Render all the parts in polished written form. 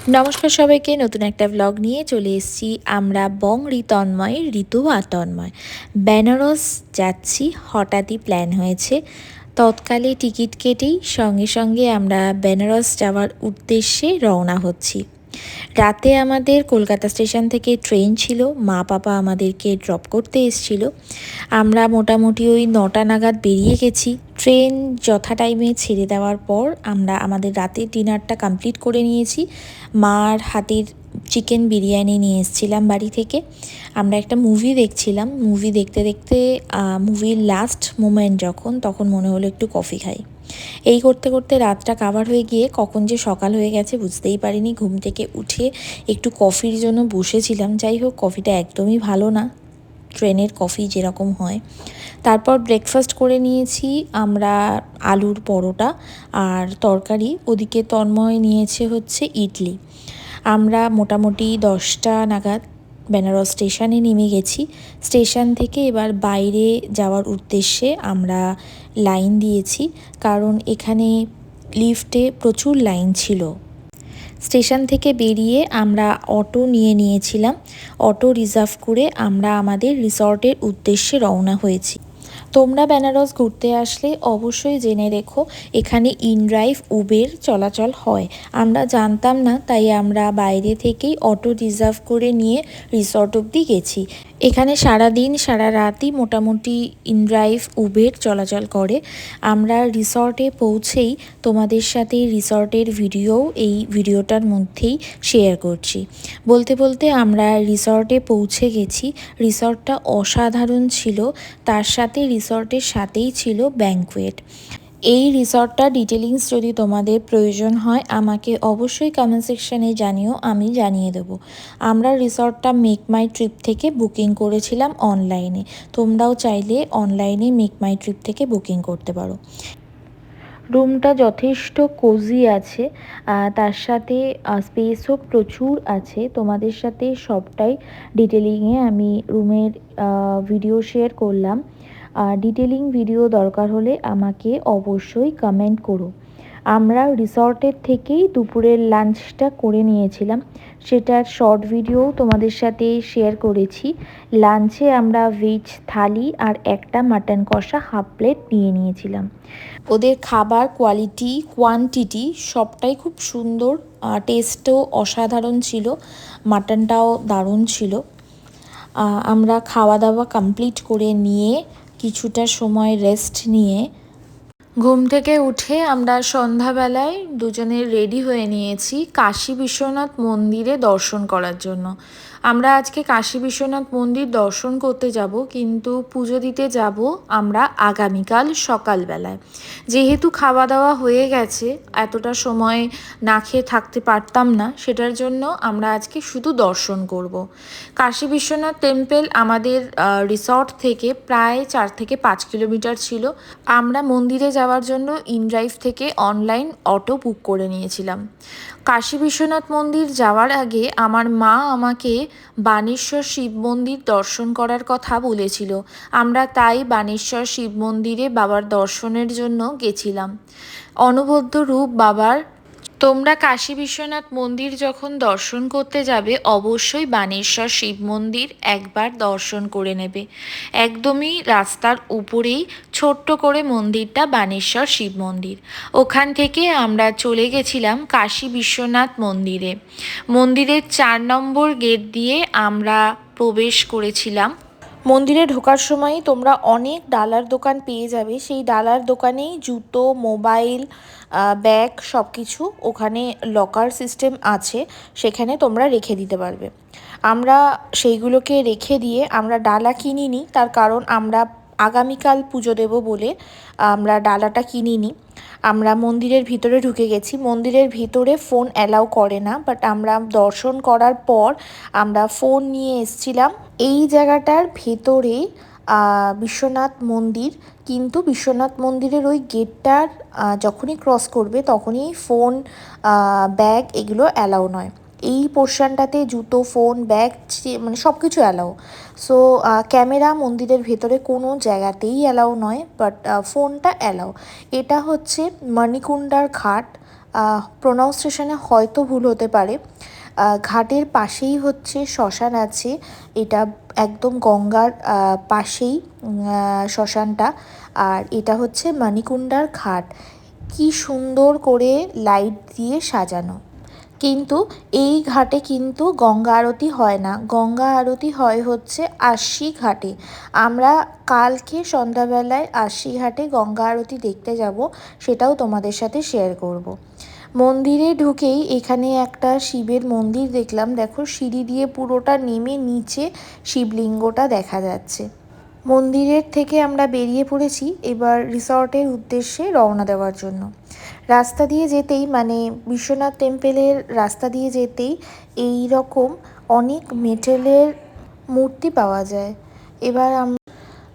নমস্কার সবাইকে, নতুন একটা ব্লগ নিয়ে চলে এসেছি আমরা বং ঋতন্ময় ঋতু আতন্ময় বেনারস যাচ্ছি। হঠাৎই প্ল্যান হয়েছে, তৎকালে টিকিট কেটেই সঙ্গে সঙ্গে আমরা বেনারস যাওয়ার উদ্দেশ্যে রওনা হচ্ছি। রাতে আমাদের কলকাতা স্টেশন থেকে ট্রেন ছিল, মা পাপা আমাদেরকে ড্রপ করতে এসেছিল। আমরা মোটামুটি ওই 9টা নাগাদ বেরিয়ে গেছি। ট্রেন যথা টাইমে ছেড়ে দেওয়ার পর আমরা আমাদের রাতের ডিনারটা কমপ্লিট করে নিয়েছি। মার হাতের চিকেন বিরিয়ানি নিয়ে এসেছিলাম বাড়ি থেকে। আমরা একটা মুভি দেখছিলাম, মুভি দেখতে দেখতে মুভির লাস্ট মোমেন্ট তখন মনে হলো একটু কফি খাই। এই করতে করতে রাতটা কাভার হয়ে গিয়ে কখন যে সকাল হয়ে গেছে বুঝতেই পারিনি। ঘুম থেকে উঠে একটু কফির জন্য বসেছিলাম। যাই হোক, কফিটা একদমই ভালো না, ট্রেনের কফি যেরকম হয়। তারপর ব্রেকফাস্ট করে নিয়েছি আমরা, আলুর পরোটা আর তরকারি। ওদিকে তন্ময় নিয়েছে হচ্ছে ইডলি। আমরা মোটামুটি 10টা নাগাদ বেনারস স্টেশনে নেমে গেছি। স্টেশন থেকে এবার বাইরে যাওয়ার উদ্দেশ্যে আমরা লাইন দিয়েছি, কারণ এখানে লিফটে প্রচুর লাইন ছিল। স্টেশন থেকে বেরিয়ে আমরা অটো নিয়েছিলাম। অটো রিজার্ভ করে আমরা আমাদের রিসর্টের উদ্দেশ্যে রওনা হয়েছি। তোমরা বেনারস ঘুরতে আসলে অবশ্যই জেনে রেখো, এখানে ইনড্রাইভ উবের চলাচল হয়। আমরা জানতাম না, তাই আমরা বাইরে থেকেই অটো রিজার্ভ করে নিয়ে রিসর্ট অবধি গেছি। এখানে সারাদিন সারা রাতই মোটামুটি ইনড্রাইভ উবের চলাচল করে। আমরা রিসর্টে পৌঁছেই তোমাদের সাথে রিসর্টের এই ভিডিওটার মধ্যেই শেয়ার করছি। বলতে বলতে আমরা রিসর্টে পৌঁছে গেছি। রিসর্টটা অসাধারণ ছিল, তার সাথে রিসর্টের সাথেই ছিল ব্যাঙ্কোয়েট। এই রিসর্টটা ডিটেলিংস যদি তোমাদের প্রয়োজন হয় আমাকে অবশ্যই কমেন্ট সেকশানে জানিও, আমি জানিয়ে দেবো। আমরা রিসর্টটা মেক মাই ট্রিপ থেকে বুকিং করেছিলাম অনলাইনে। তোমরাও চাইলে অনলাইনে মেক মাই ট্রিপ থেকে বুকিং করতে পারো। রুমটা যথেষ্ট কোজি আছে, তার সাথে স্পেসও প্রচুর আছে। তোমাদের সাথে সবটাই ডিটেলিংয়ে আমি রুমের ভিডিও শেয়ার করলাম। ডিটেলিং ভিডিও দরকার হলে আমাকে অবশ্যই কমেন্ট করো। আমরা রিসর্টের থেকেই দুপুরের লাঞ্চটা করে নিয়েছিলাম, সেটার শর্ট ভিডিও তোমাদের সাথে শেয়ার করেছি। লাঞ্চে আমরা ভেজ থালি আর একটা মাটন কষা হাফ প্লেট নিয়েছিলাম। ওদের খাবার কোয়ালিটি কোয়ান্টিটি সবটাই খুব সুন্দর, টেস্টও অসাধারণ ছিল, মাটনটাও দারুণ ছিল। আমরা খাওয়া দাওয়া কমপ্লিট করে নিয়ে কিছুটা সময় রেস্ট নিয়ে ঘুম থেকে উঠে আমরা সন্ধ্যাবেলায় দুজনে রেডি হয়ে নিয়েছি কাশী বিশ্বনাথ মন্দিরে দর্শন করার জন্য। আমরা আজকে কাশী বিশ্বনাথ মন্দির দর্শন করতে যাব, কিন্তু পুজো দিতে যাব আমরা আগামীকাল সকালবেলায়। যেহেতু খাওয়া দাওয়া হয়ে গেছে, এতটা সময় না খেয়ে থাকতে পারতাম না, সেটার জন্য আমরা আজকে শুধু দর্শন করব। কাশী বিশ্বনাথ টেম্পল আমাদের রিসর্ট থেকে প্রায় 4 থেকে 5 কিলোমিটার ছিল। আমরা মন্দিরে যাওয়ার জন্য ইনড্রাইভ থেকে অনলাইন অটো বুক করে নিয়েছিলাম। কাশী বিশ্বনাথ মন্দির যাওয়ার আগে আমার মা আমাকে বানেশ্বর শিব মন্দির দর্শন করার কথা বলেছিল। আমরা তাই বানেশ্বর শিব মন্দিরে বাবার দর্শনের জন্য গেছিলাম। অনবদ্য রূপ বাবার। তোমরা কাশী বিশ্বনাথ মন্দির যখন দর্শন করতে যাবে অবশ্যই বানেশ্বর শিব মন্দির একবার দর্শন করে নেবে। একদমই রাস্তার উপরেই ছোট্ট করে মন্দিরটা বানেশ্বর শিব মন্দির। ওখান থেকে আমরা চলে গেছিলাম কাশী বিশ্বনাথ মন্দিরে। মন্দিরের 4 নম্বর গেট দিয়ে আমরা প্রবেশ করেছিলাম। মন্দিরে ঢোকার সময়ই তোমরা অনেক ডালার দোকান পেয়ে যাবে। সেই ডালার দোকানেই জুতো, মোবাইল, ব্যাগ সব কিছু, ওখানে লকার সিস্টেম আছে, সেখানে তোমরা রেখে দিতে পারবে। আমরা সেইগুলোকে রেখে দিয়ে আমরা ডালা কিনিনি, তার কারণ আমরা আগামীকাল পুজো দেব বলে আমরা ডালাটা কিনিনি। আমরা মন্দিরের ভিতরে ঢুকে গেছি। মন্দিরের ভিতরে ফোন অ্যালাউ করে না, বাট আমরা দর্শন করার পর আমরা ফোন নিয়ে এসছিলাম। এই জায়গাটার ভেতরে বিশ্বনাথ মন্দির, কিন্তু বিশ্বনাথ মন্দিরের ওই গেটটার যখনই ক্রস করবে তখনই ফোন, ব্যাগ এগুলো অ্যালাউ নয়। এই পোর্শনটাতে জুতো, ফোন, ব্যাগ মানে সব কিছু অ্যালাউ। সো ক্যামেরা মন্দিরের ভেতরে কোনো জায়গাতেই অ্যালাউ নয়, বাট ফোনটা অ্যালাউ। এটা হচ্ছে মণিকুণ্ডার ঘাট, প্রোনাউন্সিয়েশনে হয়তো ভুল হতে পারে। ঘাটের পাশেই হচ্ছে শ্মশান আছে, এটা একদম গঙ্গার পাশেই শ্মশানটা। আর এটা হচ্ছে মণিকুণ্ডার ঘাট। কি সুন্দর করে লাইট দিয়ে সাজানো। কিন্তু এই ঘাটে কিন্তু গঙ্গা আরতি হয় না, গঙ্গা আরতি হয় হচ্ছে আশি ঘাটে। আমরা কালকে সন্ধ্যাবেলায় আশি ঘাটে গঙ্গা আরতি দেখতে যাব, সেটাও তোমাদের সাথে শেয়ার করব। মন্দিরে ঢুকেই এখানে একটা শিবের মন্দির দেখলাম, দেখো সিঁড়ি দিয়ে পুরোটা নেমে নিচে শিবলিঙ্গটা দেখা যাচ্ছে। মন্দিরের থেকে আমরা বেরিয়ে পড়েছি এবার রিসর্টের উদ্দেশ্যে রওনা দেওয়ার জন্য। রাস্তা দিয়ে যেতেই মানে বিশ্বনাথ টেম্পেলের রাস্তা দিয়ে যেতেই এই রকম অনেক মেটেলের মূর্তি পাওয়া যায়। এবার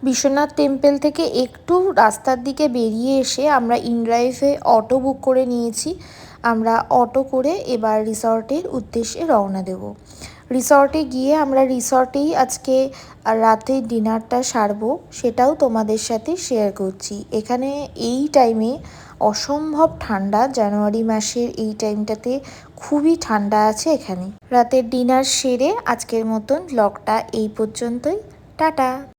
বিশ্বনাথ টেম্পল থেকে একটু রাস্তার দিকে বেরিয়ে এসে আমরা ইনড্রাইভে অটো বুক করে নিয়েছি। আমরা অটো করে এবার রিসর্টের উদ্দেশ্যে রওনা দেব। রিসর্টে গিয়ে আমরা রিসর্টেই আজকে রাতের ডিনারটা সারবো, সেটাও তোমাদের সাথে শেয়ার করছি। এখানে এই টাইমে অসম্ভব ঠান্ডা, জানুয়ারি মাসের এই টাইমটাতে খুবই ঠান্ডা আছে এখানে। রাতের ডিনার সেরে আজকের মতন ব্লগটা এই পর্যন্তই। টাটা।